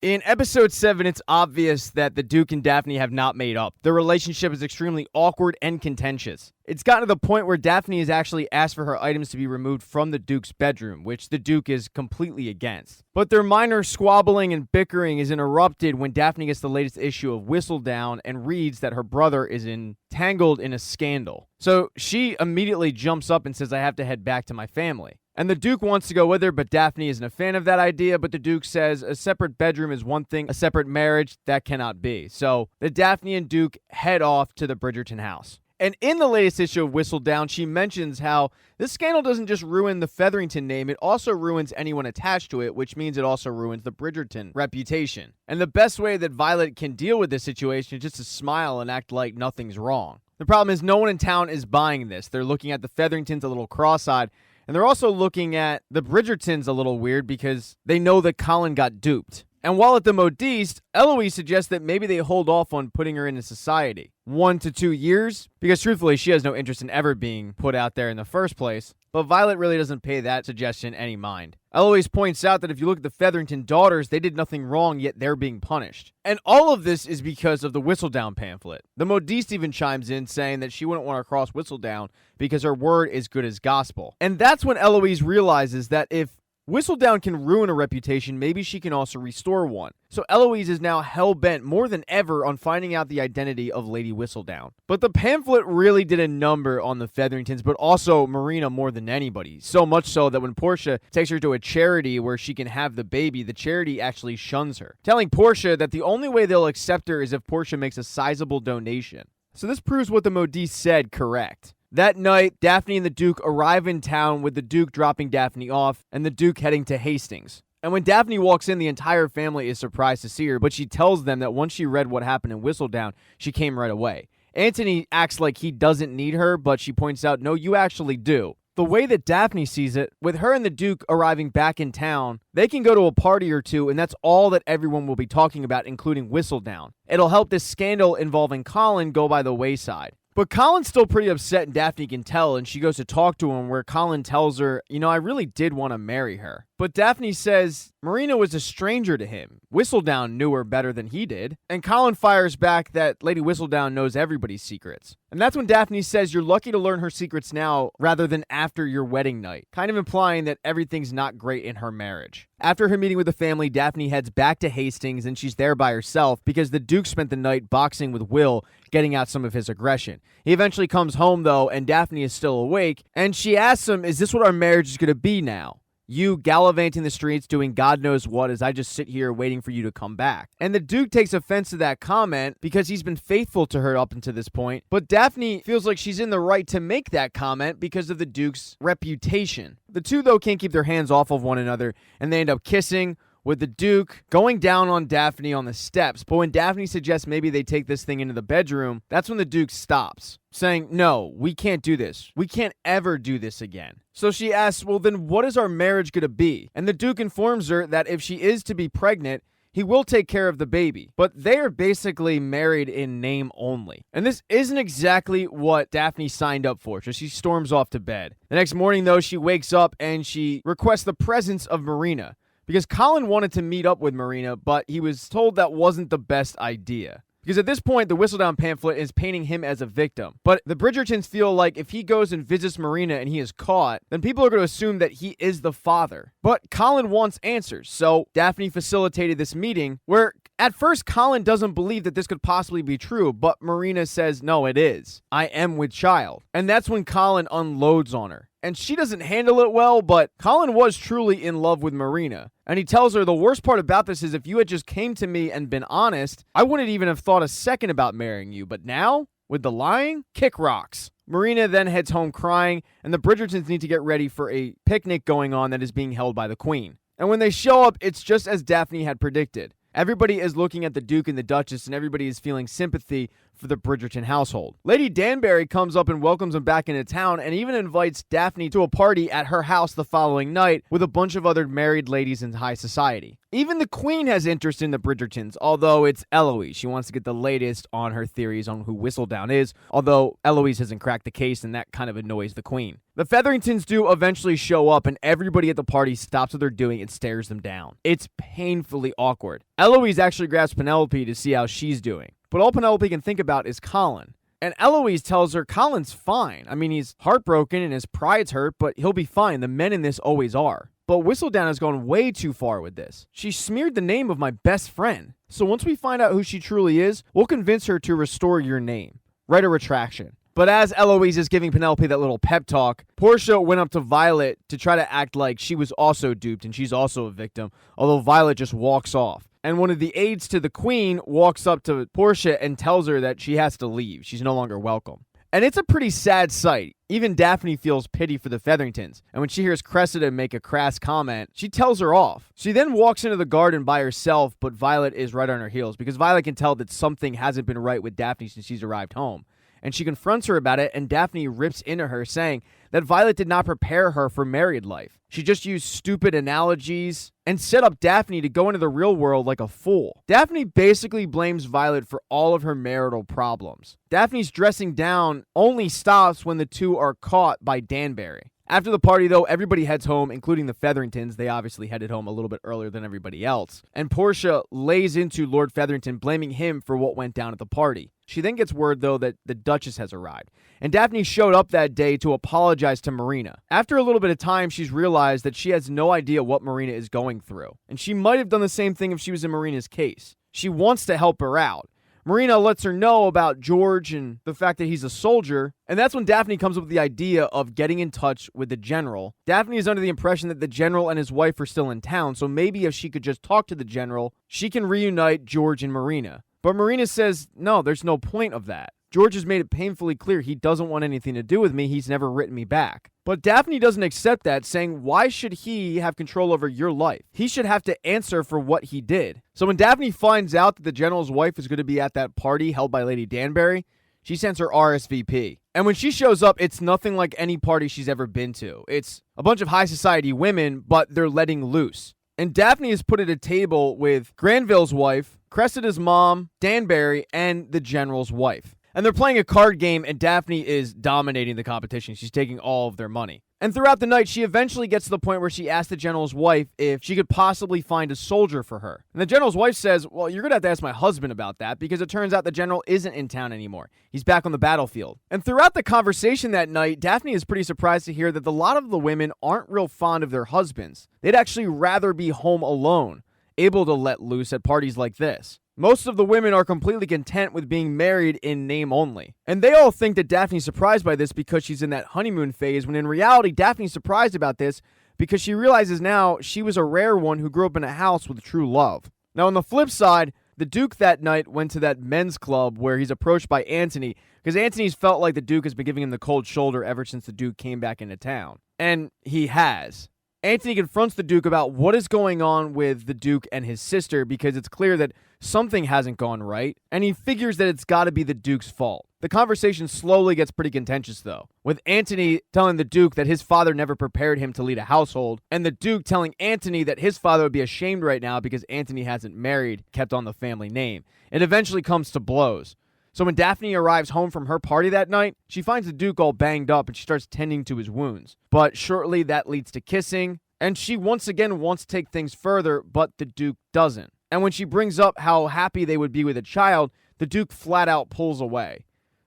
In episode 7, it's obvious that the Duke and Daphne have not made up. Their relationship is extremely awkward and contentious. It's gotten to the point where Daphne has actually asked for her items to be removed from the Duke's bedroom, which the Duke is completely against. But their minor squabbling and bickering is interrupted when Daphne gets the latest issue of Whistledown and reads that her brother is entangled in a scandal. So she immediately jumps up and says, "I have to head back to my family." And the Duke wants to go with her, but Daphne isn't a fan of that idea. But the Duke says a separate bedroom is one thing, a separate marriage, that cannot be. So the Daphne and Duke head off to the Bridgerton house. And in the latest issue of Whistledown, she mentions how this scandal doesn't just ruin the Featherington name, it also ruins anyone attached to it, which means it also ruins the Bridgerton reputation. And the best way that Violet can deal with this situation is just to smile and act like nothing's wrong. The problem is no one in town is buying this. They're looking at the Featheringtons a little cross-eyed, and they're also looking at the Bridgertons a little weird because they know that Colin got duped. And while at the Modiste, Eloise suggests that maybe they hold off on putting her into society. 1 to 2 years? Because truthfully, she has no interest in ever being put out there in the first place. But Violet really doesn't pay that suggestion any mind. Eloise points out that if you look at the Featherington daughters, they did nothing wrong, yet they're being punished. And all of this is because of the Whistledown pamphlet. The Modiste even chimes in saying that she wouldn't want to cross Whistledown because her word is good as gospel. And that's when Eloise realizes that if Whistledown can ruin a reputation, maybe she can also restore one. So Eloise is now hell-bent more than ever on finding out the identity of Lady Whistledown. But the pamphlet really did a number on the Featheringtons, but also Marina more than anybody. So much so that when Portia takes her to a charity where she can have the baby, the charity actually shuns her, telling Portia that the only way they'll accept her is if Portia makes a sizable donation. So this proves what the Modiste said correct. That night, Daphne and the Duke arrive in town with the Duke dropping Daphne off and the Duke heading to Hastings. And when Daphne walks in, the entire family is surprised to see her, but she tells them that once she read what happened in Whistledown, she came right away. Antony acts like he doesn't need her, but she points out, no, you actually do. The way that Daphne sees it, with her and the Duke arriving back in town, they can go to a party or two, and that's all that everyone will be talking about, including Whistledown. It'll help this scandal involving Colin go by the wayside. But Colin's still pretty upset, and Daphne can tell, and she goes to talk to him where Colin tells her, I really did want to marry her. But Daphne says Marina was a stranger to him. Whistledown knew her better than he did. And Colin fires back that Lady Whistledown knows everybody's secrets. And that's when Daphne says you're lucky to learn her secrets now rather than after your wedding night, kind of implying that everything's not great in her marriage. After her meeting with the family, Daphne heads back to Hastings, and she's there by herself because the Duke spent the night boxing with Will, getting out some of his aggression. He eventually comes home, though, and Daphne is still awake, and she asks him, is this what our marriage is going to be now? You gallivanting the streets doing God knows what as I just sit here waiting for you to come back. And the Duke takes offense to that comment because he's been faithful to her up until this point. But Daphne feels like she's in the right to make that comment because of the Duke's reputation. The two, though, can't keep their hands off of one another, and they end up kissing, with the Duke going down on Daphne on the steps. But when Daphne suggests maybe they take this thing into the bedroom, that's when the Duke stops, saying, no, we can't do this. We can't ever do this again. So she asks, well, then what is our marriage going to be? And the Duke informs her that if she is to be pregnant, he will take care of the baby. But they are basically married in name only. And this isn't exactly what Daphne signed up for, so she storms off to bed. The next morning, though, she wakes up and she requests the presence of Marina, because Colin wanted to meet up with Marina, but he was told that wasn't the best idea. Because at this point, the Whistledown pamphlet is painting him as a victim. But the Bridgertons feel like if he goes and visits Marina and he is caught, then people are going to assume that he is the father. But Colin wants answers, so Daphne facilitated this meeting where at first Colin doesn't believe that this could possibly be true, but Marina says, no, it is. I am with child. And that's when Colin unloads on her. And she doesn't handle it well, but Colin was truly in love with Marina. And he tells her, the worst part about this is if you had just came to me and been honest, I wouldn't even have thought a second about marrying you. But now, with the lying, kick rocks. Marina then heads home crying, and the Bridgertons need to get ready for a picnic going on that is being held by the Queen. And when they show up, it's just as Daphne had predicted. Everybody is looking at the Duke and the Duchess, and everybody is feeling sympathy for the Bridgerton household. Lady Danbury comes up and welcomes him back into town and even invites Daphne to a party at her house the following night with a bunch of other married ladies in high society. Even the Queen has interest in the Bridgertons, although it's Eloise. She wants to get the latest on her theories on who Whistledown is, although Eloise hasn't cracked the case, and that kind of annoys the Queen. The Featheringtons do eventually show up, and everybody at the party stops what they're doing and stares them down. It's painfully awkward. Eloise actually grabs Penelope to see how she's doing, but all Penelope can think about is Colin. And Eloise tells her Colin's fine. I mean, he's heartbroken and his pride's hurt, but he'll be fine. The men in this always are. But Whistledown has gone way too far with this. She smeared the name of my best friend. So once we find out who she truly is, we'll convince her to restore your name. Write a retraction. But as Eloise is giving Penelope that little pep talk, Portia went up to Violet to try to act like she was also duped and she's also a victim, although Violet just walks off. And one of the aides to the Queen walks up to Portia and tells her that she has to leave. She's no longer welcome. And it's a pretty sad sight. Even Daphne feels pity for the Featheringtons. And when she hears Cressida make a crass comment, she tells her off. She then walks into the garden by herself, but Violet is right on her heels because Violet can tell that something hasn't been right with Daphne since she's arrived home. And she confronts her about it, and Daphne rips into her, saying that Violet did not prepare her for married life. She just used stupid analogies and set up Daphne to go into the real world like a fool. Daphne basically blames Violet for all of her marital problems. Daphne's dressing down only stops when the two are caught by Danbury. After the party, though, everybody heads home, including the Featheringtons. They obviously headed home a little bit earlier than everybody else. And Portia lays into Lord Featherington, blaming him for what went down at the party. She then gets word, though, that the Duchess has arrived. And Daphne showed up that day to apologize to Marina. After a little bit of time, she's realized that she has no idea what Marina is going through. And she might have done the same thing if she was in Marina's case. She wants to help her out. Marina lets her know about George and the fact that he's a soldier, and that's when Daphne comes up with the idea of getting in touch with the general. Daphne is under the impression that the general and his wife are still in town, so maybe if she could just talk to the general, she can reunite George and Marina. But Marina says, no, there's no point of that. George has made it painfully clear he doesn't want anything to do with me. He's never written me back. But Daphne doesn't accept that, saying, why should he have control over your life? He should have to answer for what he did. So when Daphne finds out that the general's wife is going to be at that party held by Lady Danbury, she sends her RSVP. And when she shows up, it's nothing like any party she's ever been to. It's a bunch of high society women, but they're letting loose. And Daphne is put at a table with Granville's wife, Cressida's mom, Danbury, and the general's wife. And they're playing a card game, and Daphne is dominating the competition. She's taking all of their money. And throughout the night, she eventually gets to the point where she asks the general's wife if she could possibly find a soldier for her. And the general's wife says, well, you're going to have to ask my husband about that, because it turns out the general isn't in town anymore. He's back on the battlefield. And throughout the conversation that night, Daphne is pretty surprised to hear that a lot of the women aren't real fond of their husbands. They'd actually rather be home alone, able to let loose at parties like this. Most of the women are completely content with being married in name only. And they all think that Daphne's surprised by this because she's in that honeymoon phase, when in reality, Daphne's surprised about this because she realizes now she was a rare one who grew up in a house with true love. Now, on the flip side, the Duke that night went to that men's club where he's approached by Antony, because Antony's felt like the Duke has been giving him the cold shoulder ever since the Duke came back into town. And he has. Antony confronts the Duke about what is going on with the Duke and his sister, because it's clear that something hasn't gone right, and he figures that it's got to be the Duke's fault. The conversation slowly gets pretty contentious, though, with Antony telling the Duke that his father never prepared him to lead a household, and the Duke telling Antony that his father would be ashamed right now because Antony hasn't married, kept on the family name. It eventually comes to blows. So when Daphne arrives home from her party that night, she finds the Duke all banged up and she starts tending to his wounds. But shortly that leads to kissing, and she once again wants to take things further, but the Duke doesn't. And when she brings up how happy they would be with a child, the Duke flat out pulls away.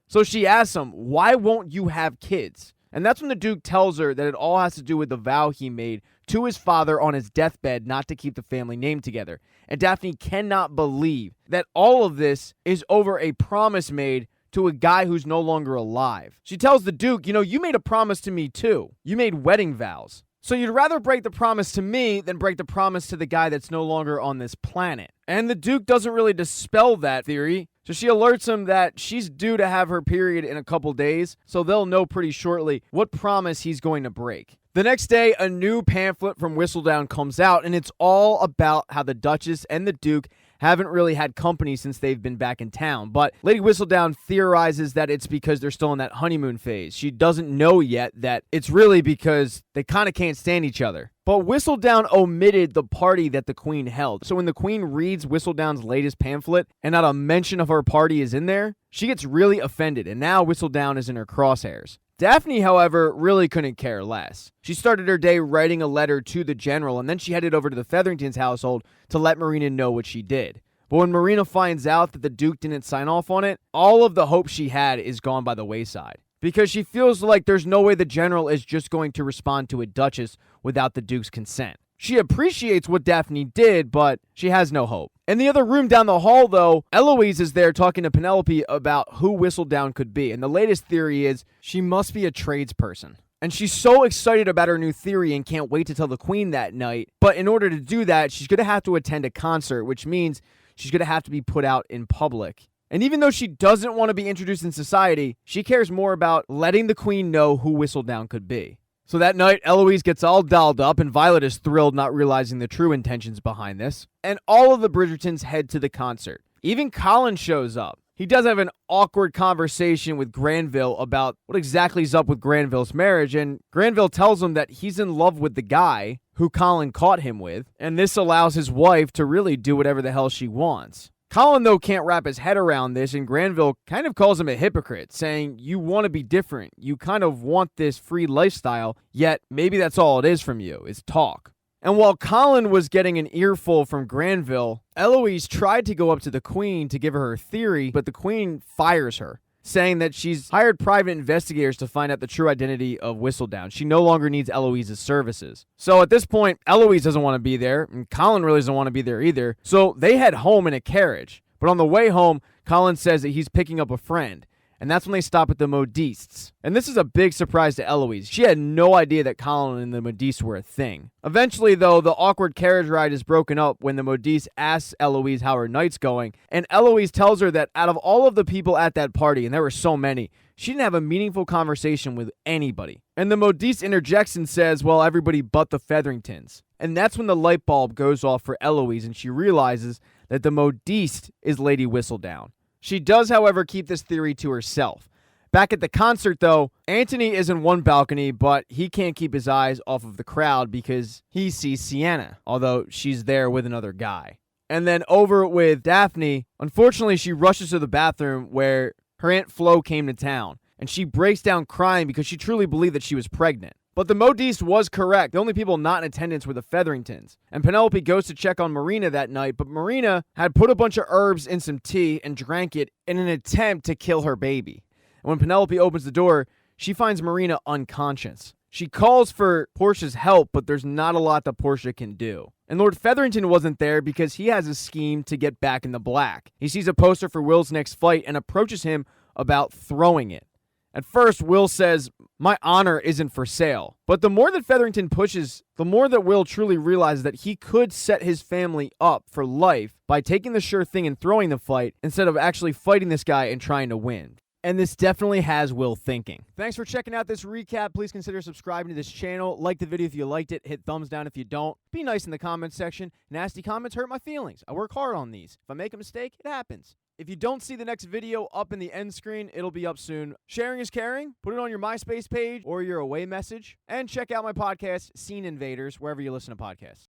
So she asks him, why won't you have kids? And that's when the Duke tells her that it all has to do with the vow he made to his father on his deathbed not to keep the family name together. And Daphne cannot believe that all of this is over a promise made to a guy who's no longer alive. She tells the Duke, you made a promise to me too. You made wedding vows. So you'd rather break the promise to me than break the promise to the guy that's no longer on this planet. And the Duke doesn't really dispel that theory. So she alerts him that she's due to have her period in a couple days, so they'll know pretty shortly what promise he's going to break. The next day, a new pamphlet from Whistledown comes out, and it's all about how the Duchess and the Duke haven't really had company since they've been back in town. But Lady Whistledown theorizes that it's because they're still in that honeymoon phase. She doesn't know yet that it's really because they kind of can't stand each other. But Whistledown omitted the party that the Queen held. So when the Queen reads Whistledown's latest pamphlet and not a mention of her party is in there, she gets really offended, and now Whistledown is in her crosshairs. Daphne, however, really couldn't care less. She started her day writing a letter to the general, and then she headed over to the Featheringtons' household to let Marina know what she did. But when Marina finds out that the Duke didn't sign off on it, all of the hope she had is gone by the wayside. Because she feels like there's no way the general is just going to respond to a Duchess without the Duke's consent. She appreciates what Daphne did, but she has no hope. In the other room down the hall, though, Eloise is there talking to Penelope about who Whistledown could be. And the latest theory is she must be a tradesperson. And she's so excited about her new theory and can't wait to tell the Queen that night. But in order to do that, she's going to have to attend a concert, which means she's going to have to be put out in public. And even though she doesn't want to be introduced in society, she cares more about letting the Queen know who Whistledown could be. So that night, Eloise gets all dolled up, and Violet is thrilled, not realizing the true intentions behind this. And all of the Bridgertons head to the concert. Even Colin shows up. He does have an awkward conversation with Granville about what exactly is up with Granville's marriage, and Granville tells him that he's in love with the guy who Colin caught him with, and this allows his wife to really do whatever the hell she wants. Colin, though, can't wrap his head around this, and Granville kind of calls him a hypocrite, saying, you want to be different. You kind of want this free lifestyle, yet maybe that's all it is from you, is talk. And while Colin was getting an earful from Granville, Eloise tried to go up to the Queen to give her theory, but the Queen fires her, saying that she's hired private investigators to find out the true identity of Whistledown. She no longer needs Eloise's services. So at this point, Eloise doesn't want to be there, and Colin really doesn't want to be there either. So they head home in a carriage. But on the way home, Colin says that he's picking up a friend. And that's when they stop at the modistes. And this is a big surprise to Eloise. She had no idea that Colin and the modistes were a thing. Eventually, though, the awkward carriage ride is broken up when the modiste asks Eloise how her night's going. And Eloise tells her that out of all of the people at that party, and there were so many, she didn't have a meaningful conversation with anybody. And the modiste interjects and says, well, everybody but the Featheringtons. And that's when the light bulb goes off for Eloise, and she realizes that the modiste is Lady Whistledown. She does, however, keep this theory to herself. Back at the concert, though, Anthony is in one balcony, but he can't keep his eyes off of the crowd because he sees Sienna, although she's there with another guy. And then over with Daphne, unfortunately, she rushes to the bathroom where her Aunt Flo came to town, and she breaks down crying because she truly believed that she was pregnant. But the modiste was correct. The only people not in attendance were the Featheringtons. And Penelope goes to check on Marina that night, but Marina had put a bunch of herbs in some tea and drank it in an attempt to kill her baby. And when Penelope opens the door, she finds Marina unconscious. She calls for Portia's help, but there's not a lot that Portia can do. And Lord Featherington wasn't there because he has a scheme to get back in the black. He sees a poster for Will's next fight and approaches him about throwing it. At first, Will says, my honor isn't for sale. But the more that Featherington pushes, the more that Will truly realizes that he could set his family up for life by taking the sure thing and throwing the fight instead of actually fighting this guy and trying to win. And this definitely has Will thinking. Thanks for checking out this recap. Please consider subscribing to this channel. Like the video if you liked it. Hit thumbs down if you don't. Be nice in the comments section. Nasty comments hurt my feelings. I work hard on these. If I make a mistake, it happens. If you don't see the next video up in the end screen, it'll be up soon. Sharing is caring. Put it on your MySpace page or your away message. And check out my podcast, Scene Invaders, wherever you listen to podcasts.